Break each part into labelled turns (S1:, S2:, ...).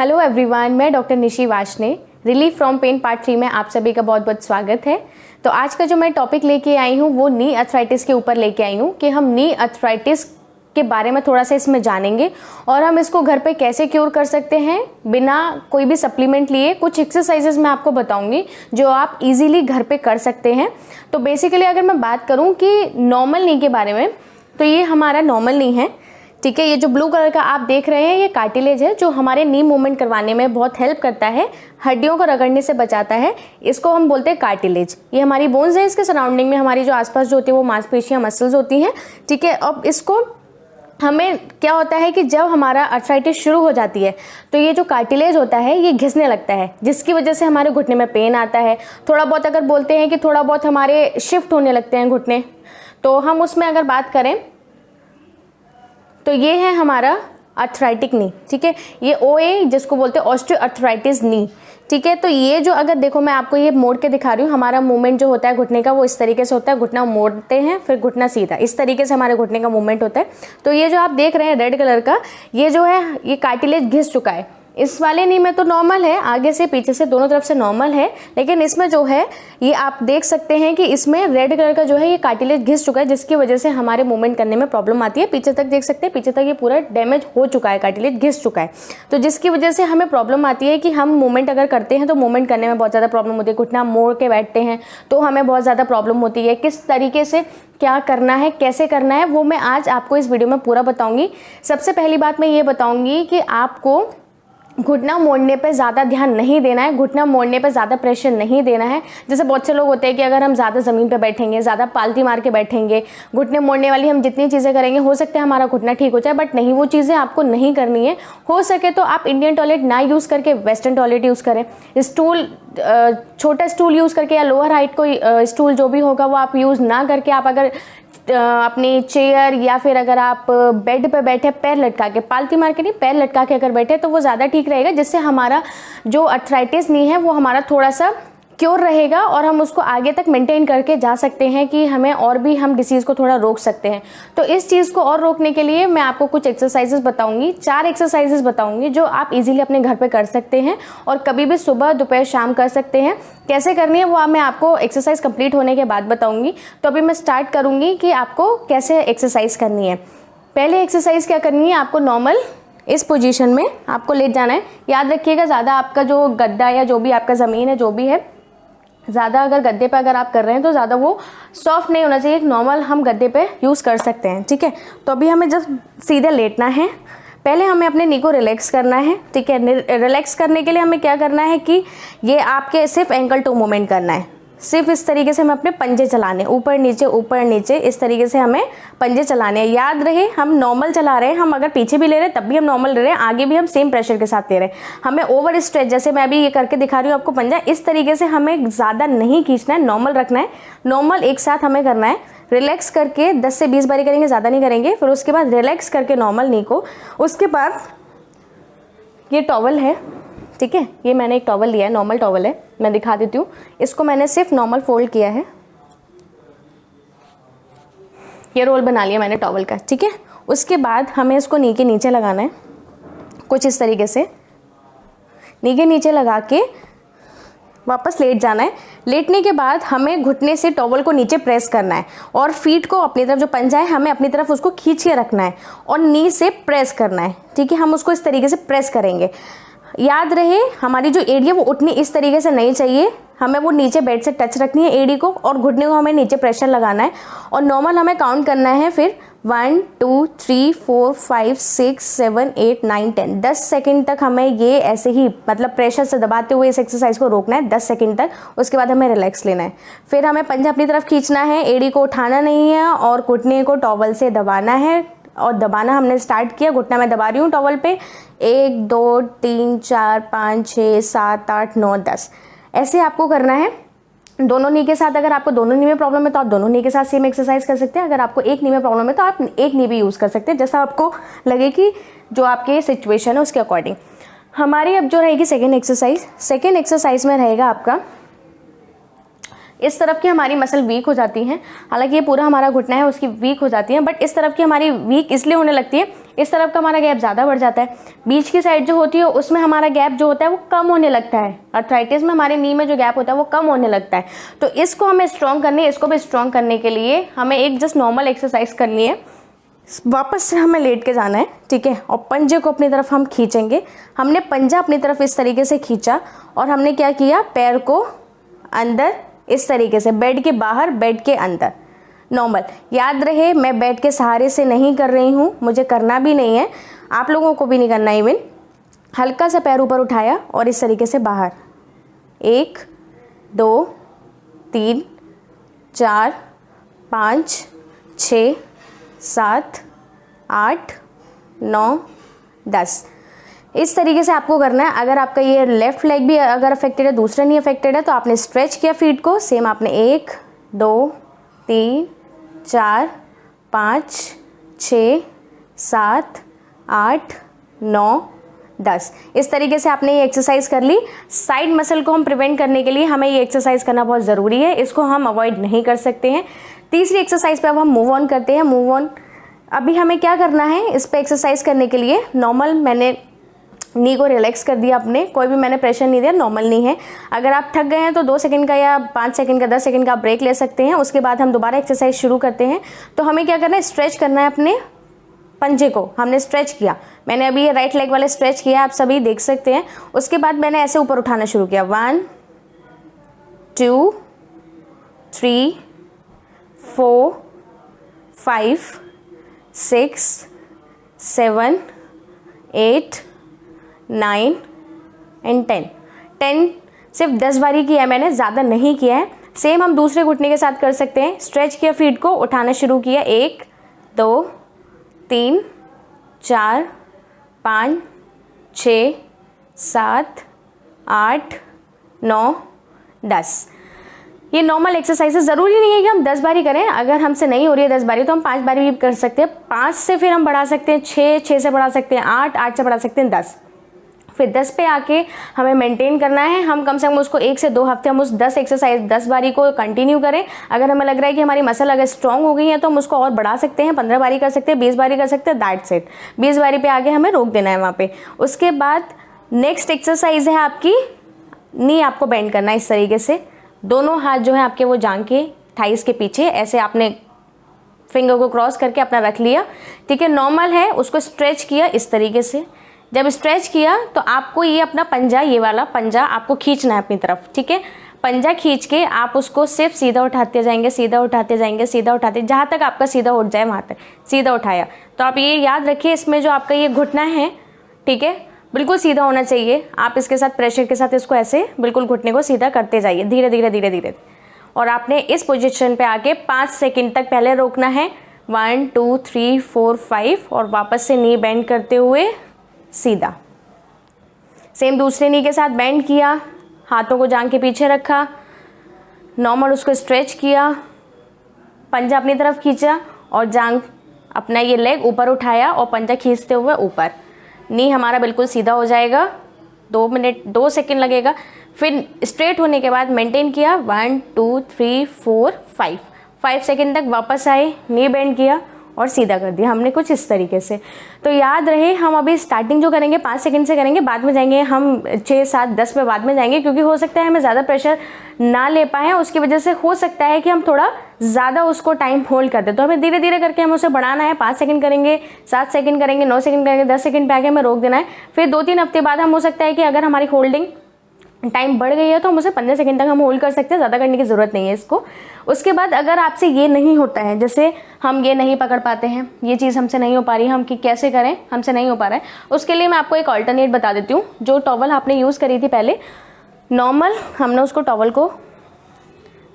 S1: Hello everyone, मैं doctor Nishi Vashne, relief from pain part 3 में आप सभी का बहुत बहुत स्वागत है। तो आज का जो मैं टॉपिक लेके आई हूँ वो नी अर्थराइटिस के ऊपर लेके आई हूँ कि हम नी अर्थराइटिस के बारे में थोड़ा सा इसमें जानेंगे और हम इसको घर पे कैसे क्योर कर सकते हैं बिना कोई भी सप्लीमेंट लिए। कुछ एक्सरसाइजेस मैं आपको बताऊंगी जो आप इजीली घर पे कर सकते हैं। तो बेसिकली अगर मैं बात करूं कि नॉर्मल नी के बारे में, तो ये हमारा नॉर्मल नी है, ठीक है। ये जो ब्लू कलर का आप देख रहे हैं ये कार्टिलेज है जो हमारे नी मूवमेंट करवाने में बहुत हेल्प करता है, हड्डियों को रगड़ने से बचाता है। इसको हम बोलते हैं कार्टिलेज। ये हमारी बोन्स है, इसके सराउंडिंग में हमारी जो आसपास जो होती है वो मांसपेशियां, मसल्स होती हैं, ठीक है। अब इसको हमें क्या होता है कि जब हमारा अर्थराइटिस शुरू हो जाती है तो ये जो कार्टिलेज होता है ये घिसने लगता है, जिसकी वजह से हमारे घुटने में पेन आता है। थोड़ा बहुत अगर बोलते हैं कि थोड़ा बहुत हमारे शिफ्ट होने लगते हैं घुटने, तो हम उसमें अगर बात करें तो ये है हमारा अर्थराइटिक नी, ठीक है। ये OA जिसको बोलते हैं ऑस्टियोआर्थराइटिस नी, ठीक है। तो ये जो अगर देखो मैं आपको ये मोड़ के दिखा रही हूँ, हमारा मूवमेंट जो होता है घुटने का वो इस तरीके से होता है, घुटना मोड़ते हैं फिर घुटना सीधा, इस तरीके से हमारे घुटने का मूवमेंट होता है। तो ये जो आप देख रहे हैं रेड कलर का, ये जो है ये कार्टिलेज घिस चुका है। इस वाले नी में तो नॉर्मल है, आगे से पीछे से दोनों तरफ से नॉर्मल है, लेकिन इसमें जो है ये आप देख सकते हैं कि इसमें रेड कलर का जो है ये कार्टिलेज घिस चुका है, जिसकी वजह से हमारे मूवमेंट करने में प्रॉब्लम आती है। पीछे तक देख सकते हैं, पीछे तक ये पूरा डैमेज हो चुका है, कार्टिलेज घिस चुका है, तो जिसकी वजह से हमें प्रॉब्लम आती है कि हम मूवमेंट अगर करते हैं तो मूवमेंट करने में बहुत ज़्यादा प्रॉब्लम होती है। घुटना मोड़ के बैठते हैं तो हमें बहुत ज़्यादा प्रॉब्लम होती है। किस तरीके से क्या करना है, कैसे करना है, वो मैं आज आपको इस वीडियो में पूरा बताऊँगी। सबसे पहली बात मैं ये बताऊँगी कि आपको घुटना मोड़ने पे ज़्यादा ध्यान नहीं देना है, घुटना मोड़ने पे ज़्यादा प्रेशर नहीं देना है। जैसे बहुत से लोग होते हैं कि अगर हम ज़्यादा ज़मीन पे बैठेंगे, ज़्यादा पालती मार के बैठेंगे, घुटने मोड़ने वाली हम जितनी चीज़ें करेंगे हो सकता है हमारा घुटना ठीक हो जाए, बट नहीं, वो चीज़ें आपको नहीं करनी है। हो सके तो आप इंडियन टॉयलेट ना यूज़ करके वेस्टर्न टॉयलेट यूज़ करें। स्टूल, छोटा स्टूल यूज़ करके या लोअर हाइट को स्टूल जो भी होगा वो आप यूज़ ना करके, आप अगर अपनी चेयर या फिर अगर आप बेड पे बैठे पैर लटका के, पालती मार के नहीं, पैर लटका के अगर बैठे तो वो ज़्यादा ठीक रहेगा, जिससे हमारा जो अर्थराइटिस नी है वो हमारा थोड़ा सा क्योर रहेगा और हम उसको आगे तक मेंटेन करके जा सकते हैं कि हमें और भी हम डिसीज़ को थोड़ा रोक सकते हैं। तो इस चीज़ को और रोकने के लिए मैं आपको कुछ एक्सरसाइजेस बताऊंगी, 4 एक्सरसाइजेस बताऊंगी जो आप इजीली अपने घर पे कर सकते हैं और कभी भी सुबह दोपहर शाम कर सकते हैं। कैसे करनी है वो मैं आपको एक्सरसाइज कंप्लीट होने के बाद बताऊँगी। तो अभी मैं स्टार्ट करूँगी कि आपको कैसे एक्सरसाइज करनी है। पहले एक्सरसाइज क्या करनी है, आपको नॉर्मल इस पोजीशन में आपको लेट जाना है। याद रखिएगा ज़्यादा आपका जो गद्दा या जो भी आपका ज़मीन है जो भी है, ज़्यादा अगर गद्दे पे अगर आप कर रहे हैं तो ज़्यादा वो सॉफ्ट नहीं होना चाहिए, एक नॉर्मल हम गद्दे पे यूज़ कर सकते हैं, ठीक है। तो अभी हमें जस्ट सीधे लेटना है। पहले हमें अपने नी को रिलैक्स करना है, ठीक है। रिलैक्स करने के लिए हमें क्या करना है कि ये आपके सिर्फ एंकल टू मूवमेंट करना है, सिर्फ इस तरीके से हमें अपने पंजे चलाने, ऊपर नीचे इस तरीके से हमें पंजे चलाने हैं। याद रहे हम नॉर्मल चला रहे हैं, हम अगर पीछे भी ले रहे हैं तब भी हम नॉर्मल ले रहे हैं, आगे भी हम सेम प्रेशर के साथ ले रहे हैं। हमें ओवर स्ट्रेच, जैसे मैं अभी ये करके दिखा रही हूँ आपको पंजा, इस तरीके से हमें ज़्यादा नहीं खींचना है, नॉर्मल रखना है, नॉर्मल एक साथ हमें करना है। रिलैक्स करके 10 से 20 बारी करेंगे, ज़्यादा नहीं करेंगे। फिर उसके बाद रिलैक्स करके नॉर्मल नी को, उसके बाद ये टॉवल है, ठीक है, ये मैंने एक टॉवल लिया है, नॉर्मल टॉवल है, मैं दिखा देती हूँ। इसको मैंने सिर्फ नॉर्मल फोल्ड किया है, ये रोल बना लिया मैंने टॉवल का, ठीक है। उसके बाद हमें इसको नी के नीचे लगाना है, कुछ इस तरीके से नी के नीचे लगा के वापस लेट जाना है। लेटने के बाद हमें घुटने से टॉवल को नीचे प्रेस करना है और फीट को अपनी तरफ, जो पंजा है हमें अपनी तरफ उसको खींच के रखना है और नी से प्रेस करना है, ठीक है। हम उसको इस तरीके से प्रेस करेंगे। याद रहे हमारी जो एड़ी है वो उठनी इस तरीके से नहीं चाहिए, हमें वो नीचे बेड से टच रखनी है एड़ी को और घुटने को हमें नीचे प्रेशर लगाना है और नॉर्मल हमें काउंट करना है। फिर 1 2 3 4 5 6 7 8 9 10 10 सेकंड तक हमें ये ऐसे ही मतलब प्रेशर से दबाते हुए इस एक्सरसाइज को रोकना है 10 सेकंड तक। उसके बाद हमें रिलैक्स लेना है। फिर हमें पंजा अपनी तरफ खींचना है, एड़ी को उठाना नहीं है और घुटने को टॉवल से दबाना है। और दबाना हमने स्टार्ट किया, घुटना मैं दबा रही हूँ टॉवल पे, 1 2 3 4 5 6 7 8 9 10, ऐसे आपको करना है। दोनों नी के साथ, अगर आपको दोनों नी में प्रॉब्लम है तो आप दोनों नी के साथ सेम एक्सरसाइज कर सकते हैं। अगर आपको एक नी में प्रॉब्लम है तो आप एक नी भी यूज़ कर सकते हैं, जैसा आपको लगे कि जो आपके सिचुएशन है उसके अकॉर्डिंग। हमारी अब जो रहेगी सेकेंड एक्सरसाइज में रहेगा आपका, इस तरफ की हमारी मसल वीक हो जाती हैं, हालांकि ये पूरा हमारा घुटना है उसकी वीक हो जाती है, बट इस तरफ की हमारी वीक इसलिए होने लगती है, इस तरफ का हमारा गैप ज़्यादा बढ़ जाता है। बीच की साइड जो होती है उसमें हमारा गैप जो होता है वो कम होने लगता है। अर्थराइटिस में हमारे नी में जो गैप होता है वो कम होने लगता है। तो इसको हमें स्ट्रॉन्ग करनी है। इसको भी स्ट्रॉन्ग करने के लिए हमें एक जस्ट नॉर्मल एक्सरसाइज करनी है। वापस से हमें लेट के जाना है, ठीक है, और पंजे को अपनी तरफ हम खींचेंगे। हमने पंजा अपनी तरफ इस तरीके से खींचा और हमने क्या किया, पैर को अंदर इस तरीके से, बेड के बाहर बेड के अंदर नॉर्मल। याद रहे मैं बेड के सहारे से नहीं कर रही हूँ, मुझे करना भी नहीं है, आप लोगों को भी नहीं करना। इवन हल्का सा पैर ऊपर उठाया और इस तरीके से बाहर, 1 2 3 4 5 6 7 8 9 10 इस तरीके से आपको करना है। अगर आपका ये लेफ्ट लेग भी अगर अफेक्टेड है, दूसरा नहीं अफेक्टेड है, तो आपने स्ट्रेच किया फीट को, सेम आपने 1 2 3 4 5 6 7 8 9 10 इस तरीके से आपने ये एक्सरसाइज कर ली। साइड मसल को हम प्रिवेंट करने के लिए हमें ये एक्सरसाइज करना बहुत ज़रूरी है, इसको हम अवॉइड नहीं कर सकते हैं। तीसरी एक्सरसाइज पे अब हम मूव ऑन करते हैं। मूव ऑन अभी हमें क्या करना है, इस पे एक्सरसाइज करने के लिए नॉर्मल मैंने नी को रिलैक्स कर दिया अपने, कोई भी मैंने प्रेशर नहीं दिया, नॉर्मल नी है। अगर आप थक गए हैं तो 2 सेकंड का या 5 सेकंड का 10 सेकंड का ब्रेक ले सकते हैं। उसके बाद हम दोबारा एक्सरसाइज शुरू करते हैं। तो हमें क्या करना है, स्ट्रेच करना है अपने पंजे को। हमने स्ट्रेच किया, मैंने अभी ये राइट लेग वाले स्ट्रेच किया, आप सभी देख सकते हैं। उसके बाद मैंने ऐसे ऊपर उठाना शुरू किया, 1 2 3 4 5 6 7 8 9 एंड 10 सिर्फ 10 बारी किया है मैंने, ज़्यादा नहीं किया है। सेम हम दूसरे घुटने के साथ कर सकते हैं। स्ट्रेच किया फीट को, उठाना शुरू किया, 1 2 3 4 5 6 7 8 9 10 ये नॉर्मल एक्सरसाइज है। ज़रूरी नहीं है कि हम 10 बारी करें, अगर हमसे नहीं हो रही है 10 बारी तो हम 5 बारी भी कर सकते हैं। 5 से फिर हम बढ़ा सकते हैं 6 से बढ़ा सकते हैं 8 से बढ़ा सकते हैं 10, फिर 10 पे आके हमें मेंटेन करना है। हम कम से कम उसको 1 से 2 हफ्ते हम उस 10 बारी को कंटिन्यू करें। अगर हमें लग रहा है कि हमारी मसल अगर स्ट्रांग हो गई है तो हम उसको और बढ़ा सकते हैं, 15 बारी कर सकते हैं, 20 बारी कर सकते हैं, दैट्स इट। 20 बारी पे आगे हमें रोक देना है वहाँ पे। उसके बाद नेक्स्ट एक्सरसाइज है आपकी, नी आपको बेंड करना है इस तरीके से। दोनों हाथ जो है आपके वो जांघ के थाइस के पीछे, ऐसे आपने फिंगर को क्रॉस करके अपना रख लिया, ठीक है, नॉर्मल है। उसको स्ट्रेच किया इस तरीके से। जब स्ट्रेच किया तो आपको ये अपना पंजा, ये वाला पंजा आपको खींचना है अपनी तरफ, ठीक है। पंजा खींच के आप उसको सिर्फ सीधा उठाते जाएंगे, सीधा उठाते जाएंगे, सीधा उठाते, जहाँ तक आपका सीधा उठ जाए वहाँ तक सीधा उठाया। तो आप ये याद रखिए, इसमें जो आपका ये घुटना है, ठीक है, बिल्कुल सीधा होना चाहिए। आप इसके साथ प्रेशर के साथ इसको ऐसे बिल्कुल घुटने को सीधा करते जाइए, धीरे धीरे धीरे धीरे। और आपने इस पोजीशन पे आके 5 सेकंड तक पहले रोकना है, 1 2 3 4 5, और वापस से नी बेंड करते हुए सीधा। सेम दूसरे नी के साथ बेंड किया, हाथों को जांघ के पीछे रखा, नॉर्मल उसको स्ट्रेच किया, पंजा अपनी तरफ खींचा और जांघ अपना ये लेग ऊपर उठाया और पंजा खींचते हुए ऊपर। नी हमारा बिल्कुल सीधा हो जाएगा, 2 सेकंड लगेगा। फिर स्ट्रेट होने के बाद मेंटेन किया, 1 2 3 4 5 सेकंड तक वापस आए, नी बेंड किया और सीधा कर दिया हमने कुछ इस तरीके से। तो याद रहे, हम अभी स्टार्टिंग जो करेंगे 5 सेकंड से करेंगे, बाद में जाएंगे हम 6 7 10 पे बाद में जाएंगे, क्योंकि हो सकता है हमें ज़्यादा प्रेशर ना ले पाएँ, उसकी वजह से हो सकता है कि हम थोड़ा ज़्यादा उसको टाइम होल्ड कर दें। तो हमें धीरे धीरे करके हम उसे बढ़ाना है। 5 सेकंड करेंगे, 7 सेकंड करेंगे, 9 सेकंड करेंगे, 10 सेकंड पे आके हमें रोक देना है। फिर 2-3 हफ्ते बाद हम हो सकता है कि अगर हमारी होल्डिंग टाइम बढ़ गई है तो हम उसे 15 सेकंड तक हम होल्ड कर सकते हैं, ज़्यादा करने की ज़रूरत नहीं है इसको। उसके बाद अगर आपसे ये नहीं होता है, जैसे हम ये नहीं पकड़ पाते हैं, ये चीज़ हमसे नहीं हो पा रही है, हम कि कैसे करें, हमसे नहीं हो पा रहा है, उसके लिए मैं आपको एक ऑल्टरनेट बता देती हूँ। जो टॉवल आपने यूज़ करी थी पहले, नॉर्मल हमने उसको टॉवल को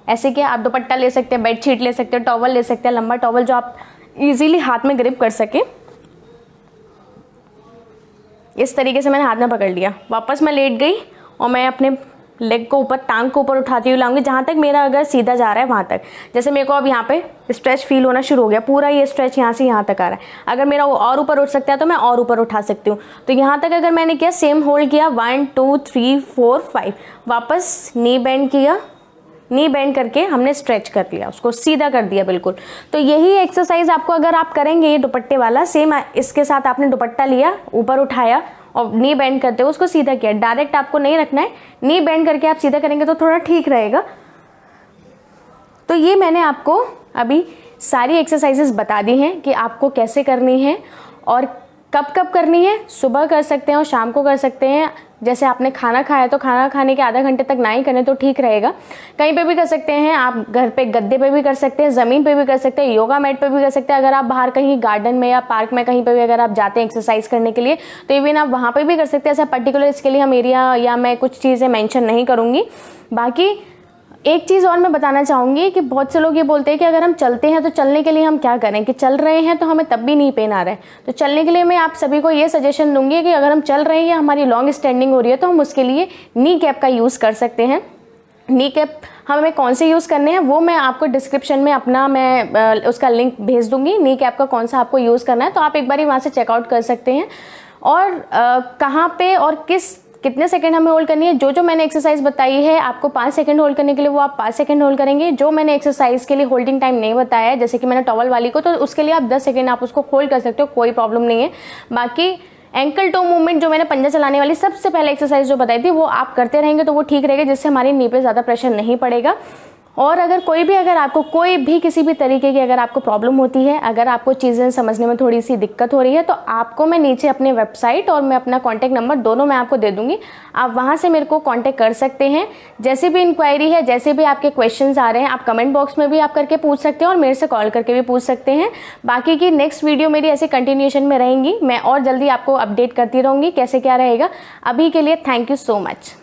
S1: ऐसे किया। आप दुपट्टा ले सकते हैं, बेडशीट ले सकते हैं, टॉवल ले सकते हैं, लंबा टॉवल जो आप ईजिली हाथ में ग्रिप कर सके। इस तरीके से मैंने हाथ में पकड़ लिया, वापस मैं लेट गई और मैं अपने लेग को ऊपर, टांग को ऊपर उठाती हुई लाऊंगी, जहाँ तक मेरा अगर सीधा जा रहा है वहाँ तक। जैसे मेरे को अब यहाँ पे स्ट्रेच फील होना शुरू हो गया, पूरा ये स्ट्रेच यहाँ से यहाँ तक आ रहा है। अगर मेरा वो और ऊपर उठ सकता है तो मैं और ऊपर उठा सकती हूँ। तो यहाँ तक अगर मैंने किया, सेम होल्ड किया, 1 2 3 4 5, वापस नी बेंड किया, नी बेंड करके हमने स्ट्रेच कर लिया, उसको सीधा कर दिया बिल्कुल। तो यही एक्सरसाइज आपको अगर आप करेंगे ये दुपट्टे वाला, सेम इसके साथ आपने दुपट्टा लिया, ऊपर उठाया और नी बेंड करते हुए उसको सीधा किया। डायरेक्ट आपको नहीं रखना है, नी बेंड करके आप सीधा करेंगे तो थोड़ा ठीक रहेगा। तो ये मैंने आपको अभी सारी एक्सरसाइजेस बता दी हैं कि आपको कैसे करनी है और कब कब करनी है। सुबह कर सकते हैं और शाम को कर सकते हैं। जैसे आपने खाना खाया तो खाना खाने के आधा घंटे तक ना ही करें तो ठीक रहेगा। कहीं पे भी कर सकते हैं आप, घर पे गद्दे पे भी कर सकते हैं, ज़मीन पे भी कर सकते हैं, योगा मैट पे भी कर सकते हैं। अगर आप बाहर कहीं गार्डन में या पार्क में कहीं पे भी अगर आप जाते हैं एक्सरसाइज करने के लिए तो इवन आप वहाँ पे भी कर सकते हैं। ऐसा पर्टिकुलर इसके लिए हम एरिया या मैं कुछ चीज़ें मेंशन नहीं करूँगी। बाकी एक चीज़ और मैं बताना चाहूँगी कि बहुत से लोग ये बोलते हैं कि अगर हम चलते हैं तो चलने के लिए हम क्या करें, कि चल रहे हैं तो हमें तब भी नी पेन आ रहा है। तो चलने के लिए मैं आप सभी को ये सजेशन दूंगी कि अगर हम चल रहे हैं या हमारी लॉन्ग स्टैंडिंग हो रही है तो हम उसके लिए नी कैप का यूज़ कर सकते हैं। नी कैप हमें कौन से यूज़ करने हैं वो मैं आपको डिस्क्रिप्शन में अपना मैं उसका लिंक भेज दूंगी। नी कैप का कौन सा आपको यूज़ करना है तो आप एक बार वहाँ से चेकआउट कर सकते हैं। और कहाँ पे और कितने सेकंड हमें होल्ड करनी है, जो मैंने एक्सरसाइज बताई है आपको 5 सेकंड होल्ड करने के लिए वो आप 5 सेकंड होल्ड करेंगे। जो मैंने एक्सरसाइज के लिए होल्डिंग टाइम नहीं बताया है, जैसे कि मैंने टॉवल वाली को, तो उसके लिए आप 10 सेकंड आप उसको होल्ड कर सकते हो, कोई प्रॉब्लम नहीं है। बाकी एंकल टो मूवमेंट जो मैंने पंजा चलाने वाली सबसे पहले एक्सरसाइज जो बताई थी वो आप करते रहेंगे तो वो ठीक रहेगा, जिससे हमारी नी पे ज़्यादा प्रेशर नहीं पड़ेगा। और अगर आपको कोई भी किसी भी तरीके की अगर आपको प्रॉब्लम होती है, अगर आपको चीज़ें समझने में थोड़ी सी दिक्कत हो रही है, तो आपको मैं नीचे अपने वेबसाइट और मैं अपना कॉन्टैक्ट नंबर दोनों मैं आपको दे दूंगी। आप वहाँ से मेरे को कॉन्टैक्ट कर सकते हैं। जैसे भी इंक्वायरी है, जैसे भी आपके क्वेश्चंस आ रहे हैं, आप कमेंट बॉक्स में भी आप करके पूछ सकते हैं और मेरे से कॉल करके भी पूछ सकते हैं। बाकी की नेक्स्ट वीडियो मेरी ऐसे कंटिन्यूएशन में रहेंगी, मैं और जल्दी आपको अपडेट करती रहूँगी कैसे क्या रहेगा। अभी के लिए थैंक यू सो मच।